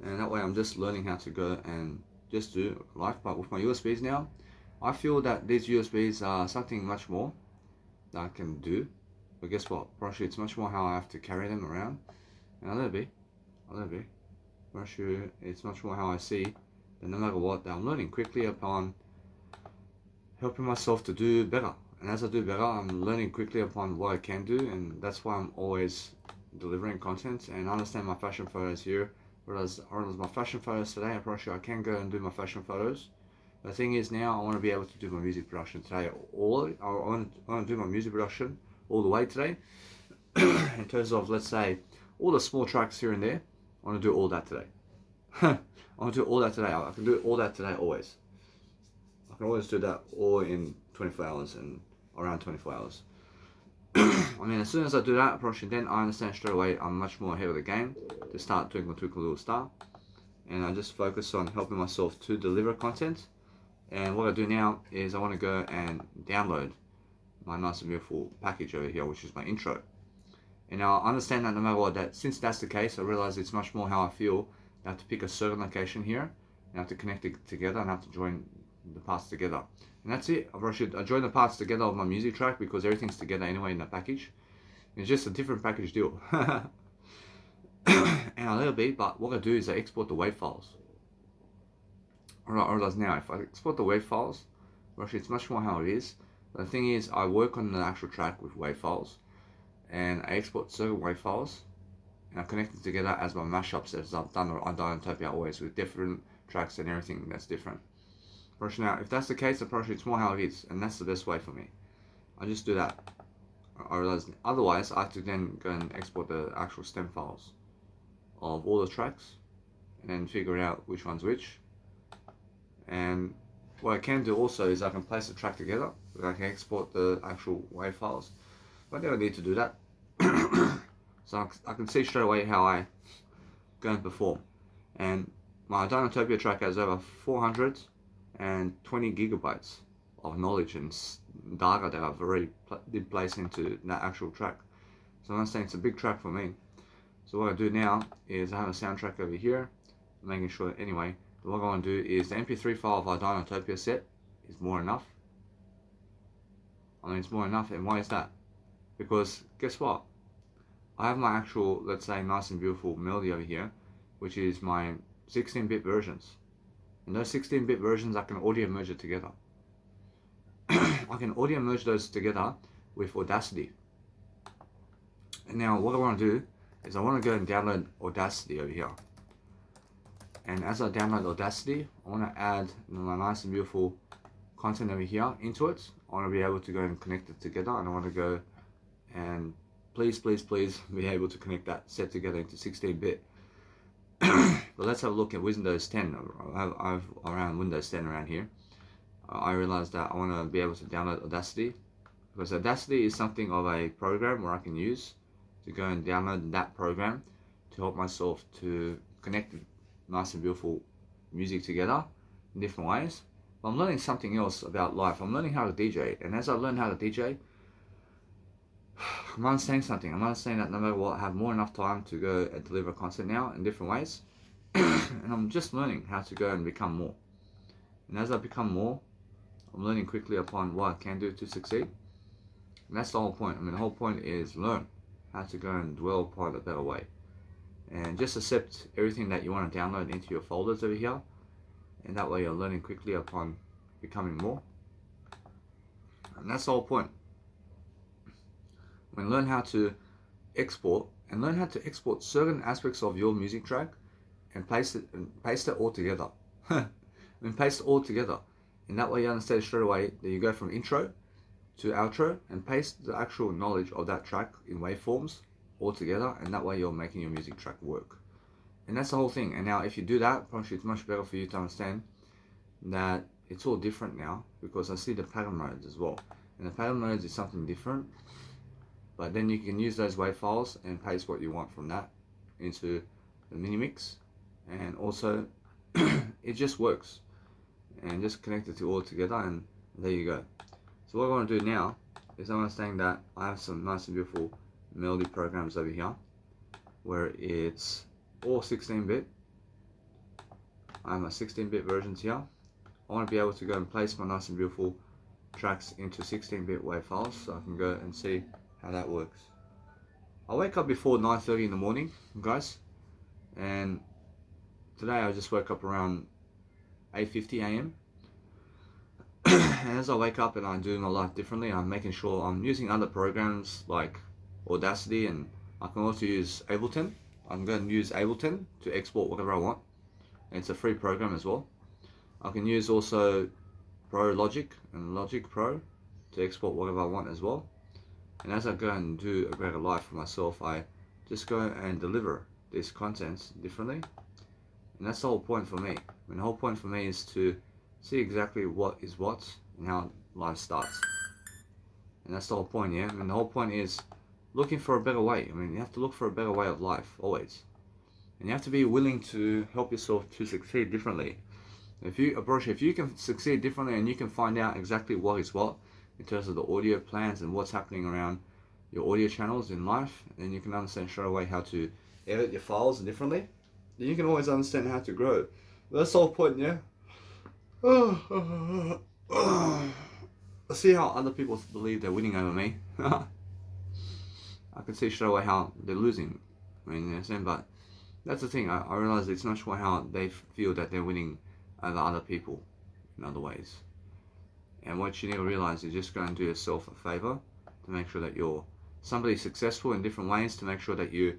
And that way I'm just learning how to go and just do life. But with my USBs now, I feel that these USBs are something much more that I can do. But guess what? Probably it's much more how I have to carry them around. And I'll let it be. Probably it's much more how I see that no matter what, that I'm learning quickly upon helping myself to do better. And as I do better, I'm learning quickly upon what I can do, and that's why I'm always delivering content. And I understand my fashion photos here. Whereas my fashion photos today, I'm pretty sure I can go and do my fashion photos. The thing is now I want to be able to do my music production today. I want to do my music production all the way today. In terms of, let's say, all the small tracks here and there, I want to do all that today. I want to do all that today. I can do all that today always. I can always do that all in 24 hours and around 24 hours. As soon as I do that, then I understand straight away I'm much more ahead of the game to start Twinkle Twinkle Little Star. And I just focus on helping myself to deliver content. And what I do now is I want to go and download my nice and beautiful package over here, which is my intro. And I understand that no matter what, that since that's the case, I realize it's much more how I feel. I have to pick a certain location here, and I have to connect it together, and I have to join the parts together. And that's it. I join the parts together of my music track because everything's together anyway in the package. It's just a different package deal. And a little bit, but what I do is I export the WAV files. I realize now, if I export the WAV files, actually it's much more how it is. But the thing is, I work on the actual track with WAV files, and I export certain WAV files, and I connect them together as my mashups, as I've done on Dinotopia always, with different tracks and everything that's different. Now, if that's the case, approach it's more how it is, and that's the best way for me. I just do that. I realize otherwise I have to then go and export the actual stem files of all the tracks, and then figure out which one's which. And what I can do also is I can place the track together. I can export the actual WAV files, but I don't need to do that. So I can see straight away how I go and perform. And my Dinotopia track has over 420 gigabytes of knowledge and data that I've already did place into that actual track. So I'm saying it's a big track for me. So what I do now is I have a soundtrack over here, making sure anyway. What I want to do is the MP3 file of our Dinotopia set is more enough. I mean, it's more enough, and why is that? Because guess what? I have my actual, let's say, nice and beautiful melody over here, which is my 16-bit versions. And those 16-bit versions, I can audio merge it together. I can audio merge those together with Audacity. And now what I want to do is I want to go and download Audacity over here. And as I download Audacity, I want to add my nice and beautiful content over here into it. I want to be able to go and connect it together, and I want to go and please be able to connect that set together into 16-bit. But let's have a look at Windows 10. I've around Windows 10 around here. I realized that I want to be able to download Audacity, because Audacity is something of a program where I can use to go and download that program to help myself to connect nice and beautiful music together in different ways. But I'm learning something else about life. I'm learning how to DJ, and as I learn how to DJ, I'm understanding something. I'm understanding that no matter what, I have more enough time to go and deliver content now in different ways. And I'm just learning how to go and become more. And as I become more, I'm learning quickly upon what I can do to succeed. And that's the whole point. I mean, the whole point is learn how to go and dwell upon a better way. And just accept everything that you want to download into your folders over here. And that way you're learning quickly upon becoming more. And that's the whole point. When learn how to export, and learn how to export certain aspects of your music track and paste it all together. I mean, paste it all together. And that way you understand straight away that you go from intro to outro and paste the actual knowledge of that track in waveforms all together, and that way you're making your music track work. And that's the whole thing. And now if you do that, probably it's much better for you to understand that it's all different now, because I see the pattern modes as well. And the pattern modes is something different, but then you can use those WAV files and paste what you want from that into the mini mix, and also it just works. And just connect it all together, and there you go. So what I want to do now is I want to say that I have some nice and beautiful melody programs over here where it's all 16-bit. I have my 16-bit versions here. I want to be able to go and place my nice and beautiful tracks into 16-bit WAV files, so I can go and see how that works. I wake up before 9:30 in the morning, guys, and today I just woke up around 8:50 AM. And as I wake up and I do my life differently, I'm making sure I'm using other programs like Audacity, and I can also use Ableton. I'm going to use Ableton to export whatever I want, and it's a free program as well. I can use also Pro Logic and Logic Pro to export whatever I want as well. And as I go and do a greater life for myself, I just go and deliver these contents differently. And that's the whole point for me. I mean, the whole point for me is to see exactly what is what and how life starts. And that's the whole point, yeah? I mean, the whole point is looking for a better way. I mean, you have to look for a better way of life, always. And you have to be willing to help yourself to succeed differently. If you can succeed differently and you can find out exactly what is what in terms of the audio plans and what's happening around your audio channels in life, and you can understand straight away how to edit your files differently, then you can always understand how to grow. That's the whole point, yeah? See how other people believe they're winning over me. I can see straight away how they're losing. I mean, you know what I'm saying? But that's the thing. I realize it's not sure how they feel that they're winning over other people in other ways. And what you need to realize is just go and do yourself a favor to make sure that you're somebody successful in different ways, to make sure that you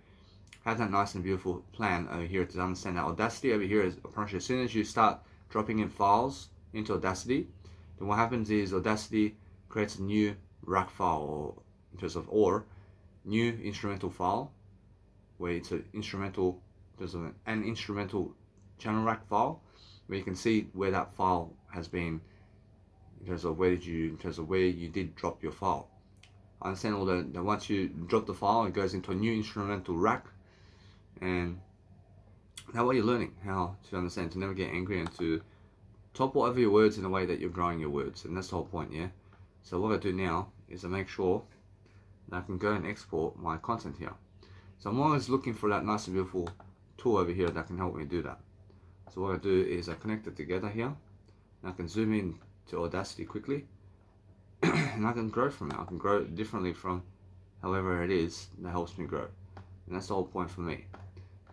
have that nice and beautiful plan over here to understand that Audacity over here is as soon as you start dropping in files into Audacity, then what happens is Audacity creates a new rack file, or in terms of, or new instrumental file, where it's an instrumental, there's an instrumental channel rack file, where you can see where that file has been in terms of where you did drop your file. I understand all that once you drop the file, it goes into a new instrumental rack, and that way you're learning how to understand, to never get angry, and to topple over your words in a way that you're growing your words. And that's the whole point, yeah? So what I do now is I make sure that I can go and export my content here. So I'm always looking for that nice and beautiful tool over here that can help me do that. So what I do is I connect it together here, and I can zoom in to Audacity quickly, and I can grow from it. I can grow differently from however it is that helps me grow. And that's the whole point for me.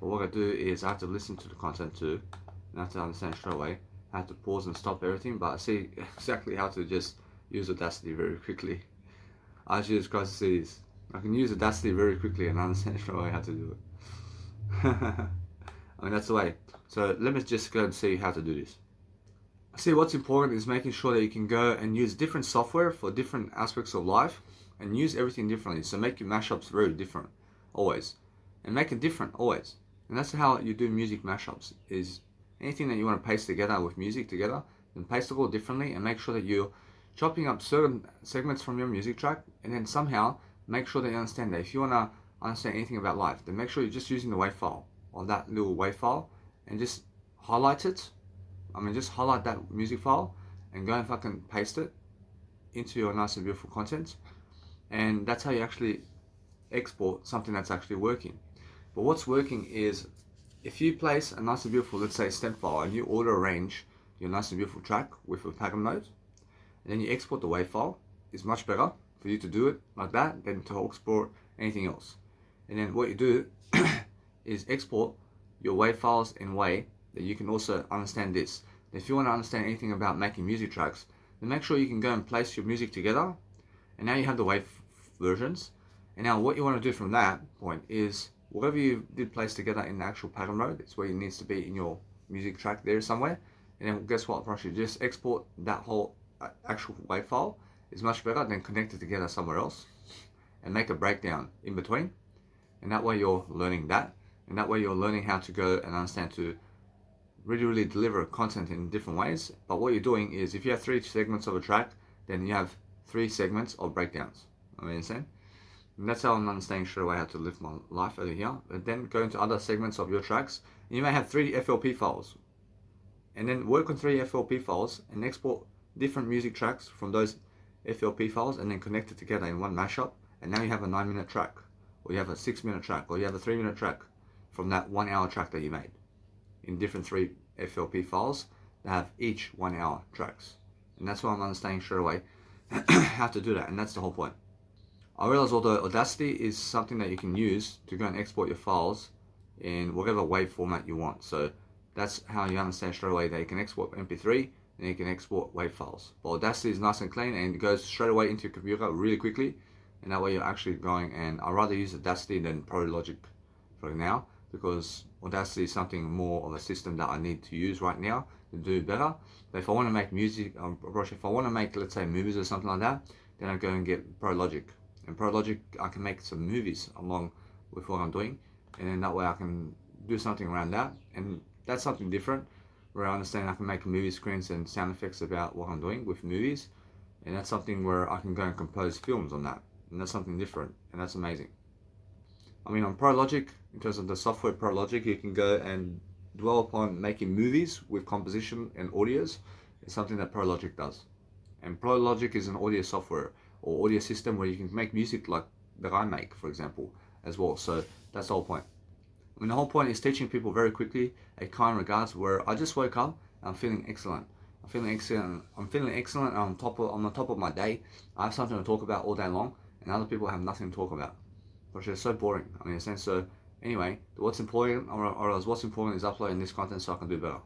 But what I do is I have to listen to the content too, and I have to understand straight away. I have to pause and stop everything, but I see exactly how to just use Audacity very quickly. I just use to see this. I can use Audacity very quickly and understand straight away how to do it. I mean, that's the way. So let me just go and see how to do this. See, what's important is making sure that you can go and use different software for different aspects of life, and use everything differently. So make your mashups very different, always. And make it different, always. And that's how you do music mashups, is anything that you want to paste together with music together, then paste it all differently, and make sure that you're chopping up certain segments from your music track, and then somehow make sure that you understand that if you want to understand anything about life, then make sure you're just using the WAV file, or that little WAV file, and just highlight it. I mean, just highlight that music file and go and fucking paste it into your nice and beautiful content. And that's how you actually export something that's actually working. But what's working is if you place a nice and beautiful, let's say, stem file, and you auto arrange your nice and beautiful track with a pattern node, and then you export the WAV file, it's much better for you to do it like that than to export anything else. And then what you do is export your WAV files in a way that you can also understand this. If you want to understand anything about making music tracks, then make sure you can go and place your music together, and now you have the WAV versions. And now what you want to do from that point is whatever you did place together in the actual pattern mode, it's where it needs to be in your music track there somewhere. And then guess what, Brush, you just export that whole actual WAV file. Is much better than connect it together somewhere else and make a breakdown in between. And that way you're learning that, and that way you're learning how to go and understand to really deliver content in different ways. But what you're doing is, if you have 3 segments of a track, then you have 3 segments of breakdowns. I mean, insane. And that's how I'm understanding straight away how to live my life over here. But then go into other segments of your tracks, and you may have 3 FLP files, and then work on 3 FLP files and export different music tracks from those FLP files, and then connect it together in one mashup. And now you have a 9-minute track, or you have a 6-minute track, or you have a 3-minute track from that 1-hour track that you made in different 3 FLP files that have each 1-hour tracks. And that's what I'm understanding straight away how to do that. And that's the whole point. I realize although Audacity is something that you can use to go and export your files in whatever WAV format you want. So that's how you understand straight away that you can export MP3 and you can export WAV files. But Audacity is nice and clean and it goes straight away into your computer really quickly, and that way you're actually going. And I'd rather use Audacity than ProLogic for now, because Audacity is something more of a system that I need to use right now to do better. But if I want to make music, if I want to make, let's say, movies or something like that, then I go and get ProLogic. And ProLogic, I can make some movies along with what I'm doing, and then that way I can do something around that. And that's something different, where I understand I can make movie screens and sound effects about what I'm doing with movies, and that's something where I can go and compose films on that, and that's something different, and that's amazing. I mean, on ProLogic, in terms of the software ProLogic, you can go and dwell upon making movies with composition and audios. It's something that ProLogic does. And ProLogic is an audio software or audio system where you can make music like that I make, for example, as well. So that's the whole point. I mean, the whole point is teaching people very quickly a kind regards, where I just woke up and I'm feeling excellent. I'm feeling excellent. I'm feeling excellent. I'm on the top of my day. I have something to talk about all day long, and other people have nothing to talk about, which is so boring. I mean, in a sense. So anyway, what's important, or what's important is uploading this content so I can do better.